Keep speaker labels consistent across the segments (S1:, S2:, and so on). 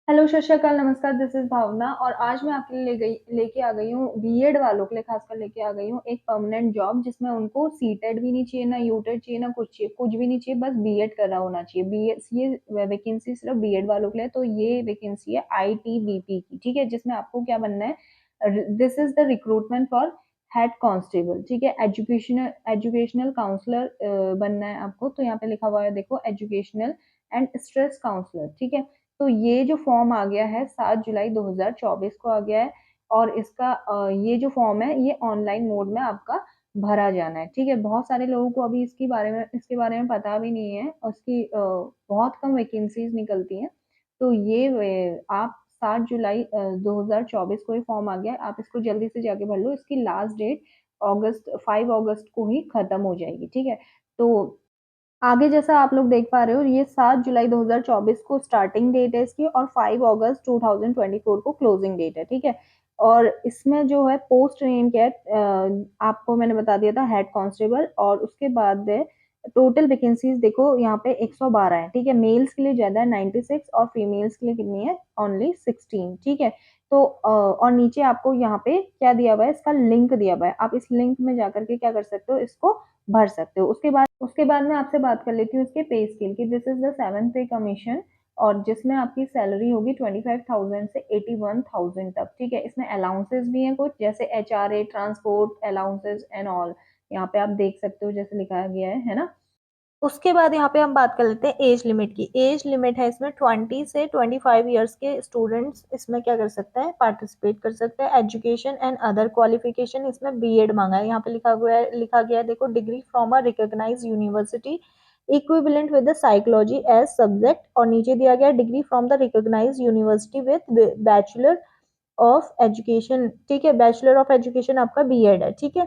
S1: Hello, सत श्री अकाल, नमस्कार, दिस इज़ भावना और आज मैं आपके लिए लेके आ गई हूँ बीएड वालों के लिए खासकर लेके आ गई हूँ एक परमानेंट जॉब जिसमें उनको सीटेट भी नहीं चाहिए, ना यूटेट चाहिए, ना कुछ चाहिए, कुछ भी नहीं चाहिए, बस बीएड करा होना चाहिए। बीएड ये वैकेंसी सिर्फ बीएड वालों के लिए है, तो ये वैकेंसी है आईटीबीपी की, ठीक है? जिसमें आपको क्या बनना है, this is the recruitment for head constable, ठीक है? एजुकेशनल एजुकेशनल काउंसलर बनना है आपको, तो यहाँ पे लिखा हुआ है देखो एजुकेशनल एंड स्ट्रेस काउंसलर, ठीक है? तो ये जो फॉर्म आ गया है 7 जुलाई 2024 को आ गया है और इसका ये जो फॉर्म है ये ऑनलाइन मोड में आपका भरा जाना है, ठीक है? बहुत सारे लोगों को अभी इसके बारे में पता भी नहीं है और उसकी बहुत कम वैकेंसीज़ निकलती हैं। तो ये आप 7 जुलाई 2024 को ये फॉर्म आ गया है, आप इसको जल्दी से जाके भर लो। इसकी लास्ट डेट 5 अगस्त को ही खत्म हो जाएगी, ठीक है? तो आगे जैसा आप लोग देख पा रहे हो ये 7 जुलाई 2024 को स्टार्टिंग डेट है इसकी और 5 अगस्त 2024 को क्लोजिंग डेट है, ठीक है? और इसमें जो है पोस्ट नेम क्या है, आपको मैंने बता दिया था हेड कांस्टेबल और उसके बाद है टोटल वैकेंसीज देखो यहाँ पे 112 है, ठीक है? मेल्स के लिए ज़्यादा है 96 और फीमेल्स के लिए कितनी है ओनली 16, ठीक है? तो और नीचे आपको यहाँ पे क्या दिया हुआ है, इसका लिंक दिया हुआ है। आप इस लिंक में जाकर के क्या कर सकते हो, इसको भर सकते हो। उसके बाद मैं आपसे बात कर लेती हूँ इसके पे स्केल की। दिस इज द 7th पे कमीशन और जिसमें आपकी सैलरी होगी 25,000 से 81,000 तक, ठीक है? इसमें अलाउंसेस भी हैं कुछ, जैसे HRA, transport allowances and all. यहाँ पे आप देख सकते हो जैसे लिखाया गया है ना? उसके बाद यहाँ पे हम बात कर लेते हैं एज लिमिट की। एज लिमिट है इसमें 20 से 25 ईयर्स के स्टूडेंट्स इसमें क्या कर सकते हैं, पार्टिसिपेट कर सकते हैं। एजुकेशन एंड अदर क्वालिफिकेशन इसमें बीएड मांगा है, यहाँ पे लिखा गया है देखो, degree from a recognised university equivalent with the psychology as subject, और नीचे दिया गया degree from the recognised university with bachelor of education, ठीक है? बैचलर ऑफ एजुकेशन आपका बीएड है, ठीक है?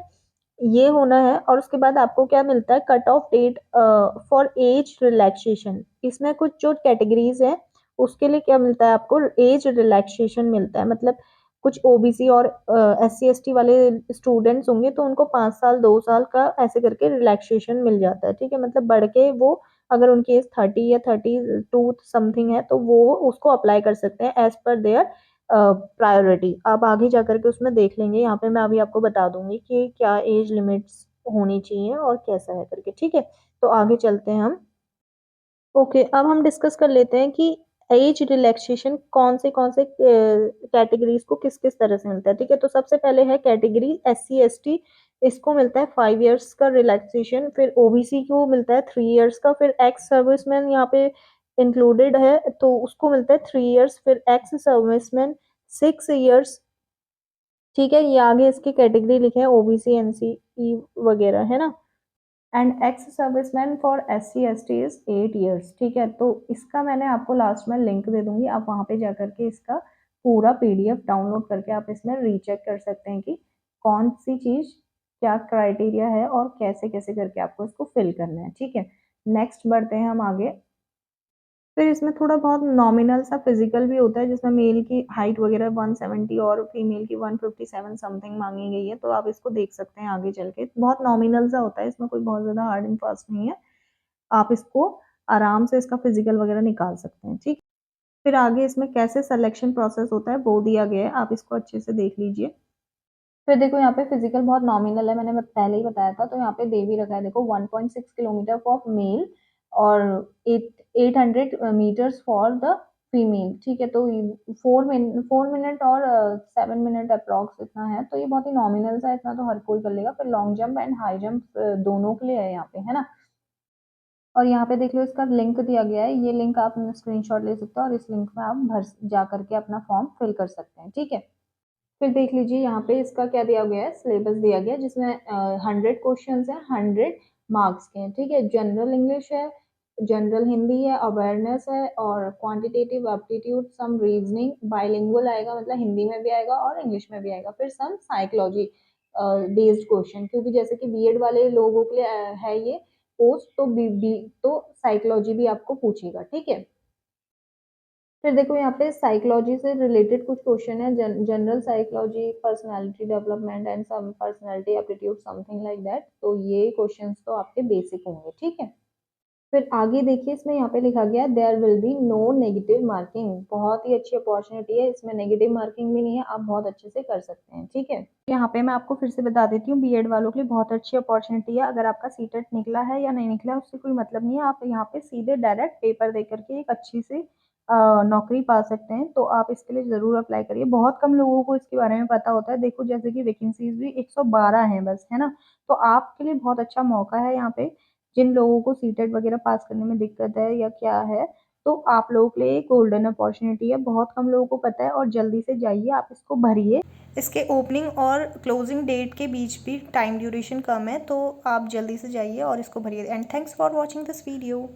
S1: ये होना है और उसके बाद आपको क्या मिलता है, cut off date for age relaxation. इसमें कुछ जो कैटेगरीज है उसके लिए क्या मिलता है आपको, एज रिलैक्सेशन मिलता है। मतलब कुछ ओबीसी और SC ST वाले स्टूडेंट्स होंगे तो उनको 5 साल 2 साल का ऐसे करके रिलैक्सेशन मिल जाता है, ठीक है? मतलब बढ़ के वो, अगर उनकी एज 30 या 32 समथिंग है तो वो उसको अप्लाई कर सकते हैं एज पर देयर प्रायोरिटी। आप आगे जाकर के उसमें देख लेंगे, यहाँ पे मैं अभी आपको बता दूंगी कि क्या एज लिमिट्स होनी चाहिए और कैसा है करके, ठीक है? तो आगे चलते हैं हम। ओके, अब हम डिस्कस कर लेते हैं कि एज रिलैक्सेशन कौन से कैटेगरीज को किस किस तरह से मिलता है, ठीक है? तो सबसे पहले है कैटेगरी SC ST, इसको मिलता है 5 ईयर्स का रिलैक्सेशन। फिर ओबीसी को मिलता है 3 ईयर्स का। फिर एक्स सर्विसमैन यहाँ पे इंक्लूडेड है तो उसको मिलता है 3 ईयर्स। फिर एक्स सर्विसमैन 6 ईयर्स, ठीक है? ये आगे इसकी कैटेगरी लिखे हैं ओबीसी NCE वगैरह, है ना? And ex serviceman for SC ST is 8 years, ठीक है? तो इसका मैंने आपको लास्ट में लिंक दे दूंगी, आप वहां पे जाकर के इसका पूरा PDF डाउनलोड करके आप इसमें रीचेक कर सकते हैं कि कौन सी चीज क्या क्राइटेरिया है और कैसे कैसे करके आपको इसको फिल करना है, ठीक है? नेक्स्ट बढ़ते हैं हम आगे। फिर इसमें थोड़ा बहुत नॉमिनल सा फिजिकल भी होता है जिसमें मेल की हाइट वगैरह 170 और फीमेल की 157 समथिंग मांगी गई है, तो आप इसको देख सकते हैं आगे चल के। बहुत नॉमिनल सा होता है, इसमें कोई बहुत ज्यादा हार्ड एंड फास्ट नहीं है। आप इसको आराम से इसका फिजिकल वगैरह निकाल सकते हैं, ठीक? फिर आगे इसमें कैसे सिलेक्शन प्रोसेस होता है वो दिया गया है, आप इसको अच्छे से देख लीजिए। फिर देखो यहाँ पे फिजिकल बहुत नॉमिनल है, मैंने पहले ही बताया था, तो यहाँ पे दे भी रखा है देखो 1.6 किलोमीटर फॉर मेल और 800 मीटर्स फॉर द फीमेल, ठीक है? तो 4 मिनट और 7 मिनट अप्रॉक्स इतना है, तो ये बहुत ही नॉमिनल सा है, इतना तो हर कोई कर लेगा। फिर long jump and high jump दोनों के लिए है यहाँ पे, है ना? और यहाँ पे देख लो इसका लिंक दिया गया है, ये लिंक आप स्क्रीनशॉट ले सकते हो और इस लिंक में आप भर जा करके अपना फॉर्म फिल कर सकते हैं, ठीक है? फिर देख लीजिए यहाँ पे इसका क्या दिया गया है, सिलेबस दिया गया है जिसमें 100 क्वेश्चन है, 100 मार्क्स के हैं, ठीक है? जनरल इंग्लिश है, जनरल हिंदी है, अवेयरनेस है और क्वांटिटेटिव एप्टीट्यूड, सम रीजनिंग, बाइलिंगुअल आएगा, मतलब हिंदी में भी आएगा और इंग्लिश में भी आएगा। फिर सम साइकोलॉजी बेस्ड क्वेश्चन, क्योंकि जैसे कि बीएड वाले लोगों के लिए है ये पोस्ट, तो तो साइकोलॉजी भी आपको पूछेगा, ठीक है? फिर देखो यहाँ पे साइकोलॉजी से रिलेटेड कुछ क्वेश्चन है, general psychology, personality development and some personality aptitude something like that, तो ये क्वेश्चंस तो आपके बेसिक होंगे, ठीक है? फिर आगे देखिए इसमें यहाँ पे लिखा गया there will be no negative marking. बहुत ही अच्छी अपॉर्चुनिटी है, इसमें नेगेटिव मार्किंग भी नहीं है, आप बहुत अच्छे से कर सकते हैं। ठीक है, यहाँ पे मैं आपको फिर से बता देती हूँ, बीएड वालों के लिए बहुत अच्छी अपॉर्चुनिटी है। अगर आपका सीटेट निकला है या नहीं निकला है उससे कोई मतलब नहीं है, आप यहाँ पे सीधे डायरेक्ट पेपर दे करके एक अच्छी सी नौकरी पा सकते हैं। तो आप इसके लिए ज़रूर अप्लाई करिए। बहुत कम लोगों को इसके बारे में पता होता है। देखो जैसे कि वैकेंसीज भी 112 हैं बस, है ना। तो आपके लिए बहुत अच्छा मौका है यहाँ पे। जिन लोगों को सीटेट वगैरह पास करने में दिक्कत है या क्या है, तो आप लोगों के लिए एक गोल्डन अपॉर्चुनिटी है। बहुत कम लोगों को पता है और जल्दी से जाइए आप इसको भरिए। इसके ओपनिंग और क्लोजिंग डेट के बीच भी टाइम ड्यूरेशन कम है, तो आप जल्दी से जाइए और इसको भरिए। And thanks for watching this video.